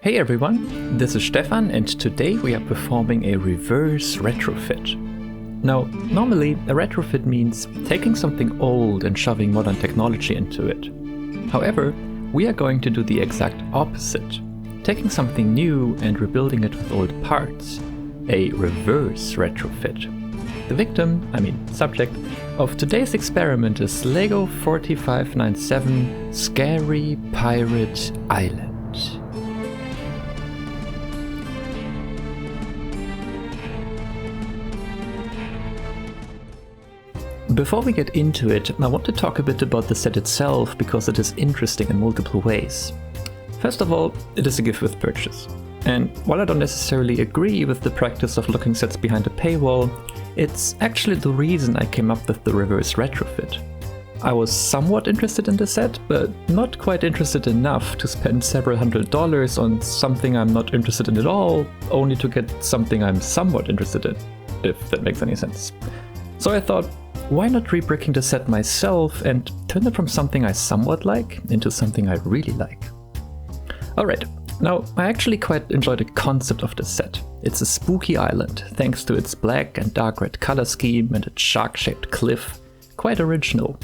Hey everyone, this is Stefan and today we are performing a reverse retrofit. Now, normally a retrofit means taking something old and shoving modern technology into it. However, we are going to do the exact opposite, taking something new and rebuilding it with old parts. A reverse retrofit. The subject, of today's experiment is LEGO 4597 Scary Pirate Island. Before we get into it, I want to talk a bit about the set itself because it is interesting in multiple ways. First of all, it is a gift with purchase. And while I don't necessarily agree with the practice of locking sets behind a paywall, it's actually the reason I came up with the reverse retrofit. I was somewhat interested in the set, but not quite interested enough to spend several $100s on something I'm not interested in at all, only to get something I'm somewhat interested in, if that makes any sense. So I thought, why not rebricking the set myself and turn it from something I somewhat like into something I really like? Alright, now I actually quite enjoy the concept of the set. It's a spooky island, thanks to its black and dark red color scheme and its shark-shaped cliff. Quite original.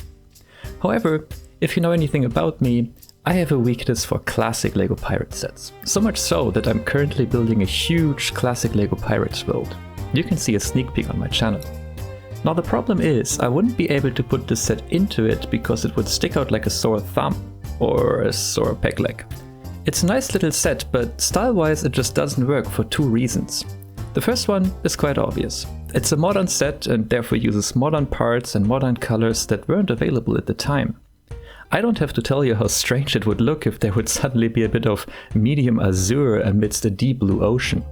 However, if you know anything about me, I have a weakness for classic LEGO Pirate sets. So much so that I'm currently building a huge classic LEGO Pirates build. You can see a sneak peek on my channel. Now the problem is, I wouldn't be able to put this set into it because it would stick out like a sore thumb or a sore peg leg. It's a nice little set, but style-wise it just doesn't work for two reasons. The first one is quite obvious. It's a modern set and therefore uses modern parts and modern colors that weren't available at the time. I don't have to tell you how strange it would look if there would suddenly be a bit of medium azure amidst a deep blue ocean.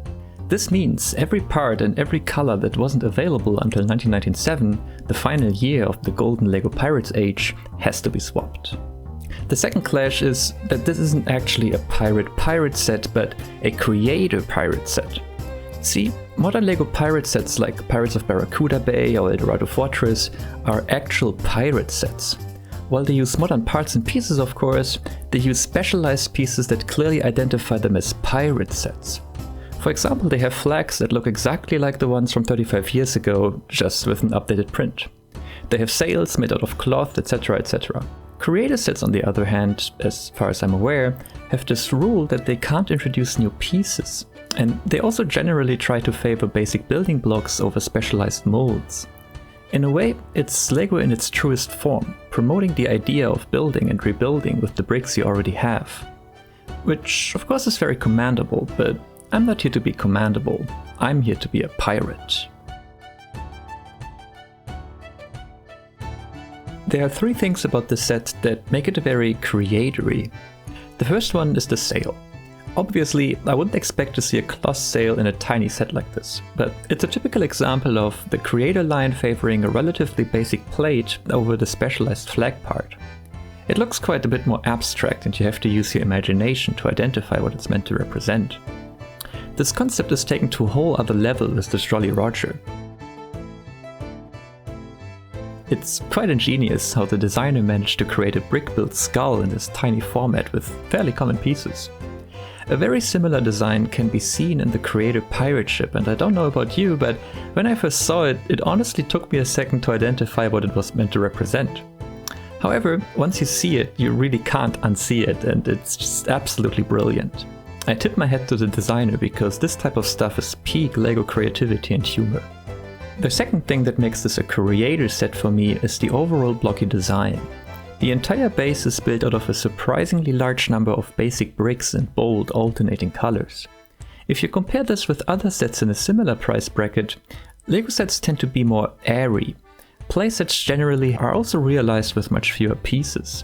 This means every part and every color that wasn't available until 1997, the final year of the golden LEGO Pirates age, has to be swapped. The second clash is that this isn't actually a pirate set, but a creator pirate set. See, modern LEGO pirate sets like Pirates of Barracuda Bay or Eldorado Fortress are actual pirate sets. While they use modern parts and pieces, of course, they use specialized pieces that clearly identify them as pirate sets. For example, they have flags that look exactly like the ones from 35 years ago, just with an updated print. They have sails made out of cloth, etc, etc. Creator sets, on the other hand, as far as I'm aware, have this rule that they can't introduce new pieces. And they also generally try to favor basic building blocks over specialized molds. In a way, it's LEGO in its truest form, promoting the idea of building and rebuilding with the bricks you already have. Which, of course, is very commendable, but I'm not here to be commendable, I'm here to be a pirate. There are three things about the set that make it very creatory. The first one is the sail. Obviously, I wouldn't expect to see a cloth sail in a tiny set like this, but it's a typical example of the creator line favoring a relatively basic plate over the specialized flag part. It looks quite a bit more abstract and you have to use your imagination to identify what it's meant to represent. This concept is taken to a whole other level with the Jolly Roger. It's quite ingenious how the designer managed to create a brick-built skull in this tiny format with fairly common pieces. A very similar design can be seen in the creator pirate ship, and I don't know about you, but when I first saw it, it honestly took me a second to identify what it was meant to represent. However, once you see it, you really can't unsee it, and it's just absolutely brilliant. I tip my hat to the designer because this type of stuff is peak LEGO creativity and humor. The second thing that makes this a creator set for me is the overall blocky design. The entire base is built out of a surprisingly large number of basic bricks in bold, alternating colors. If you compare this with other sets in a similar price bracket, LEGO sets tend to be more airy. Playsets generally are also realized with much fewer pieces.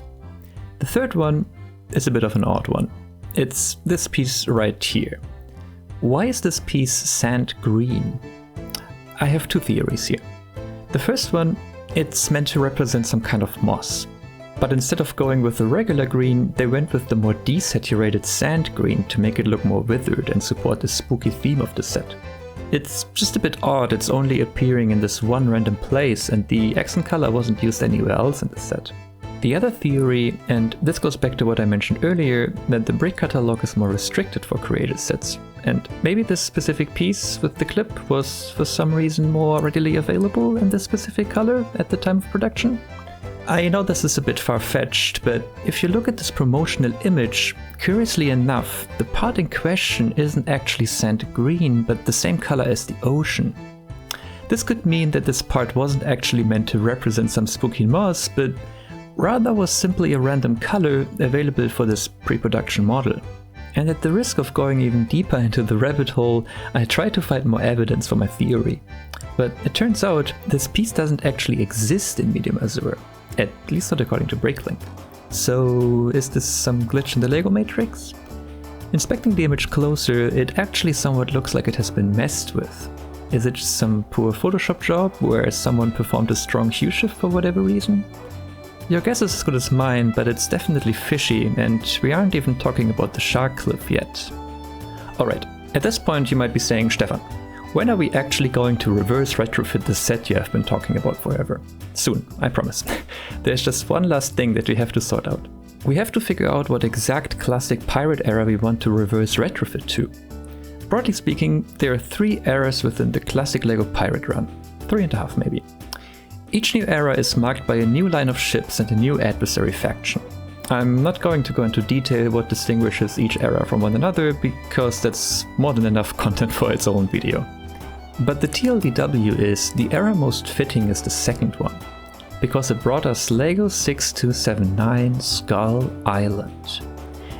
The third one is a bit of an odd one. It's this piece right here. Why is this piece sand green? I have two theories here. The first one, it's meant to represent some kind of moss. But instead of going with the regular green, they went with the more desaturated sand green to make it look more withered and support the spooky theme of the set. It's just a bit odd, it's only appearing in this one random place and the accent color wasn't used anywhere else in the set. The other theory, and this goes back to what I mentioned earlier, that the brick catalog is more restricted for created sets, and maybe this specific piece with the clip was for some reason more readily available in this specific color at the time of production. I know this is a bit far-fetched, but if you look at this promotional image, curiously enough, the part in question isn't actually sand green, but the same color as the ocean. This could mean that this part wasn't actually meant to represent some spooky moss, but rather was simply a random color available for this pre-production model. And at the risk of going even deeper into the rabbit hole, I tried to find more evidence for my theory. But it turns out this piece doesn't actually exist in medium azure, at least not according to Bricklink. So is this some glitch in the Lego matrix? Inspecting the image closer, it actually somewhat looks like it has been messed with. Is it just some poor Photoshop job where someone performed a strong hue shift for whatever reason? Your guess is as good as mine, but it's definitely fishy, and we aren't even talking about the shark cliff yet. Alright, at this point you might be saying, Stefan, when are we actually going to reverse retrofit the set you have been talking about forever? Soon, I promise. There's just one last thing that we have to sort out. We have to figure out what exact classic pirate era we want to reverse retrofit to. Broadly speaking, there are 3 eras within the classic LEGO pirate run. 3.5 maybe. Each new era is marked by a new line of ships and a new adversary faction. I'm not going to go into detail what distinguishes each era from one another, because that's more than enough content for its own video. But the TLDW is, the era most fitting is the second one, because it brought us LEGO 6279 Skull Island.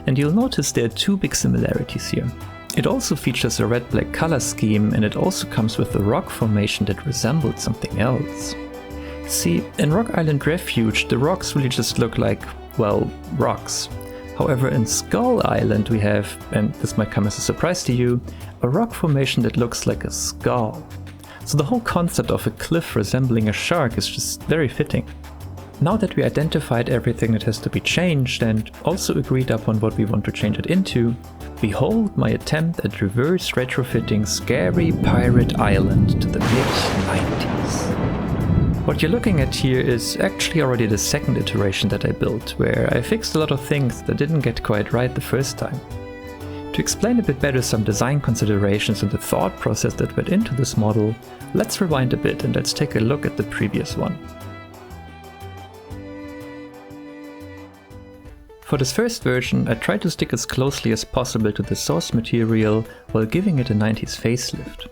And you'll notice there are 2 big similarities here. It also features a red-black color scheme, and it also comes with a rock formation that resembled something else. See, in Rock Island Refuge, the rocks really just look like, well, rocks. However, in Skull Island we have, and this might come as a surprise to you, a rock formation that looks like a skull. So the whole concept of a cliff resembling a shark is just very fitting. Now that we identified everything that has to be changed and also agreed upon what we want to change it into, behold my attempt at reverse retrofitting Scary Pirate Island to the mid-90s. What you're looking at here is actually already the second iteration that I built, where I fixed a lot of things that didn't get quite right the first time. To explain a bit better some design considerations and the thought process that went into this model, let's rewind a bit and let's take a look at the previous one. For this first version, I tried to stick as closely as possible to the source material while giving it a 90s facelift.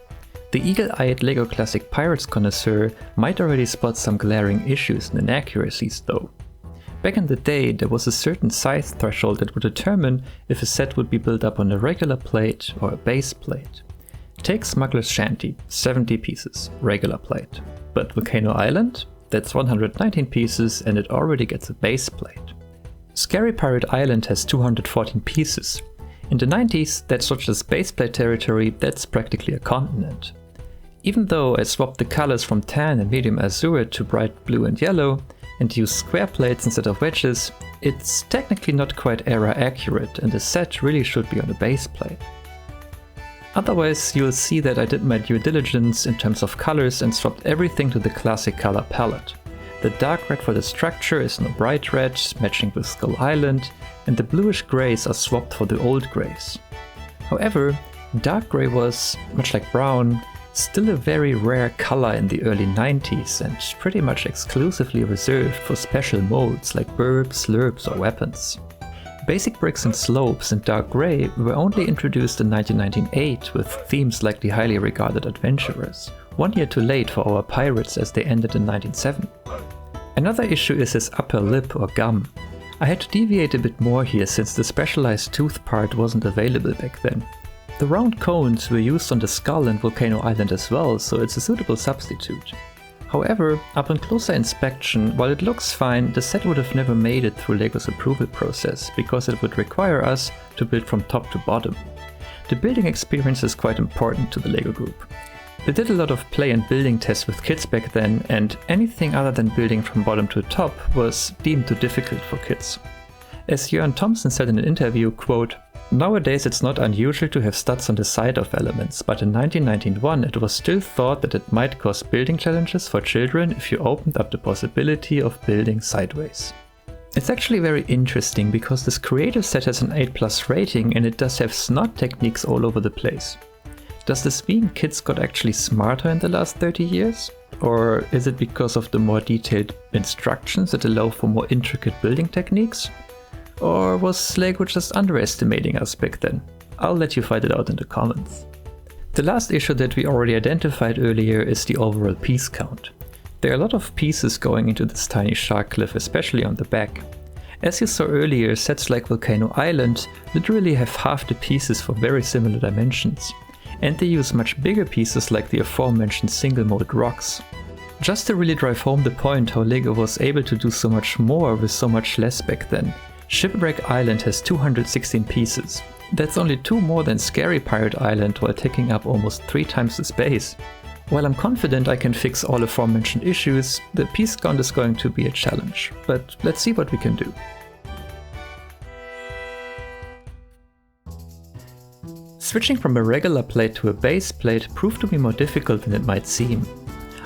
The eagle-eyed LEGO Classic Pirates connoisseur might already spot some glaring issues and inaccuracies though. Back in the day, there was a certain size threshold that would determine if a set would be built up on a regular plate or a base plate. Take Smuggler's Shanty, 70 pieces, regular plate. But Volcano Island? That's 119 pieces and it already gets a base plate. Scary Pirate Island has 214 pieces. In the 90s, that's not just baseplate territory, that's practically a continent. Even though I swapped the colors from tan and medium azure to bright blue and yellow, and used square plates instead of wedges, it's technically not quite era accurate and the set really should be on a base plate. Otherwise, you'll see that I did my due diligence in terms of colors and swapped everything to the classic color palette. The dark red for the structure is now bright red, matching with Skull Island, and the bluish greys are swapped for the old greys. However, dark grey was, much like brown, still a very rare color in the early 90s and pretty much exclusively reserved for special modes like burbs, slurps or weapons. Basic bricks and slopes in dark grey were only introduced in 1998 with themes like the highly regarded Adventurers, 1 year too late for our pirates as they ended in 1907. Another issue is his upper lip or gum. I had to deviate a bit more here since the specialized tooth part wasn't available back then. The round cones were used on the skull and Volcano Island as well, so it's a suitable substitute. However, upon closer inspection, while it looks fine, the set would have never made it through LEGO's approval process, because it would require us to build from top to bottom. The building experience is quite important to the LEGO group. They did a lot of play and building tests with kids back then, and anything other than building from bottom to top was deemed too difficult for kids. As Jörn Thompson said in an interview, quote, "Nowadays it's not unusual to have studs on the side of elements, but in 1991 it was still thought that it might cause building challenges for children if you opened up the possibility of building sideways." It's actually very interesting because this creator set has an 8+ rating and it does have snot techniques all over the place. Does this mean kids got actually smarter in the last 30 years? Or is it because of the more detailed instructions that allow for more intricate building techniques? Or was LEGO just underestimating us back then? I'll let you find it out in the comments. The last issue that we already identified earlier is the overall piece count. There are a lot of pieces going into this tiny shark cliff, especially on the back. As you saw earlier, sets like Volcano Island literally have half the pieces for very similar dimensions. And they use much bigger pieces like the aforementioned single mode rocks. Just to really drive home the point how LEGO was able to do so much more with so much less back then, Shipwreck Island has 216 pieces. That's only 2 more than Scary Pirate Island while taking up almost 3 times the space. While I'm confident I can fix all aforementioned issues, the piece count is going to be a challenge, but let's see what we can do. Switching from a regular plate to a base plate proved to be more difficult than it might seem.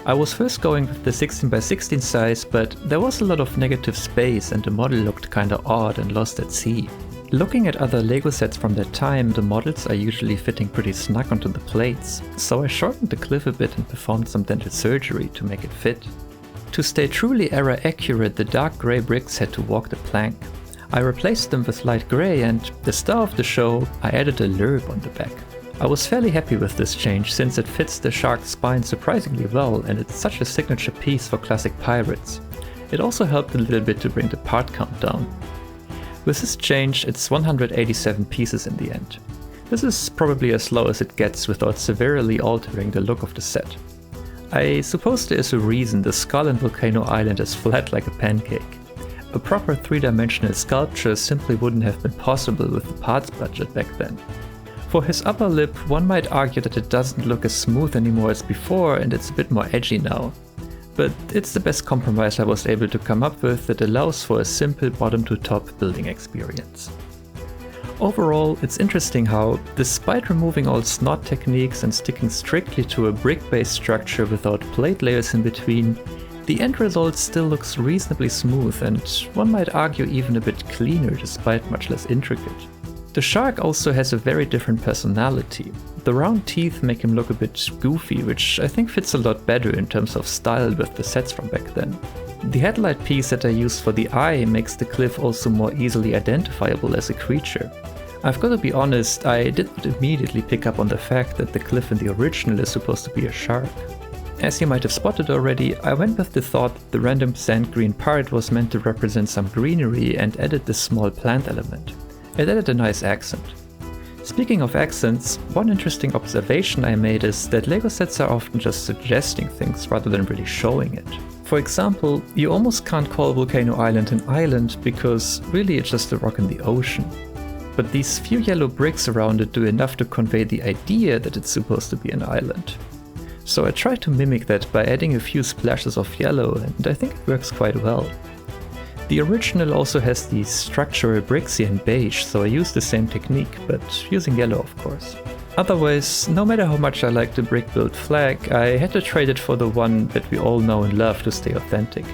I was first going with the 16x16 size, but there was a lot of negative space and the model looked kinda odd and lost at sea. Looking at other LEGO sets from that time, the models are usually fitting pretty snug onto the plates, so I shortened the cliff a bit and performed some dental surgery to make it fit. To stay truly error accurate, the dark grey bricks had to walk the plank. I replaced them with light grey and, the star of the show, I added a lerb on the back. I was fairly happy with this change since it fits the shark's spine surprisingly well and it's such a signature piece for classic pirates. It also helped a little bit to bring the part count down. With this change, it's 187 pieces in the end. This is probably as low as it gets without severely altering the look of the set. I suppose there is a reason the skull in Volcano Island is flat like a pancake. A proper 3-dimensional sculpture simply wouldn't have been possible with the parts budget back then. For his upper lip, one might argue that it doesn't look as smooth anymore as before and it's a bit more edgy now. But it's the best compromise I was able to come up with that allows for a simple bottom-to-top building experience. Overall, it's interesting how, despite removing all snot techniques and sticking strictly to a brick-based structure without plate layers in between, the end result still looks reasonably smooth and one might argue even a bit cleaner despite much less intricate. The shark also has a very different personality. The round teeth make him look a bit goofy, which I think fits a lot better in terms of style with the sets from back then. The headlight piece that I used for the eye makes the cliff also more easily identifiable as a creature. I've got to be honest, I didn't immediately pick up on the fact that the cliff in the original is supposed to be a shark. As you might have spotted already, I went with the thought that the random sand green part was meant to represent some greenery and added this small plant element. It added a nice accent. Speaking of accents, one interesting observation I made is that LEGO sets are often just suggesting things rather than really showing it. For example, you almost can't call Volcano Island an island because really it's just a rock in the ocean. But these few yellow bricks around it do enough to convey the idea that it's supposed to be an island. So I tried to mimic that by adding a few splashes of yellow and I think it works quite well. The original also has these structural bricks here in beige, so I used the same technique, but using yellow of course. Otherwise, no matter how much I like the brick built flag, I had to trade it for the one that we all know and love to stay authentic.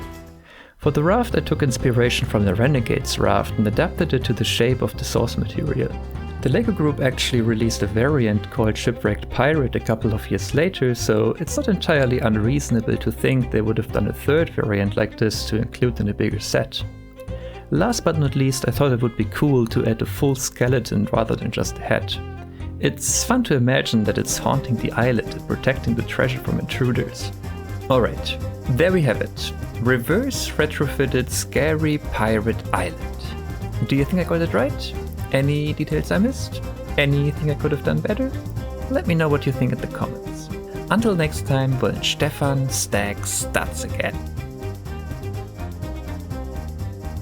For the raft I took inspiration from the Renegade's raft and adapted it to the shape of the source material. The LEGO group actually released a variant called Shipwrecked Pirate a couple of years later, so it's not entirely unreasonable to think they would have done a third variant like this to include in a bigger set. Last but not least, I thought it would be cool to add a full skeleton rather than just a head. It's fun to imagine that it's haunting the island and protecting the treasure from intruders. Alright, there we have it. Reverse retrofitted Scary Pirate Island. Do you think I got it right? Any details I missed? Anything I could have done better? Let me know what you think in the comments. Until next time, wollen Stefan Stag Stats again.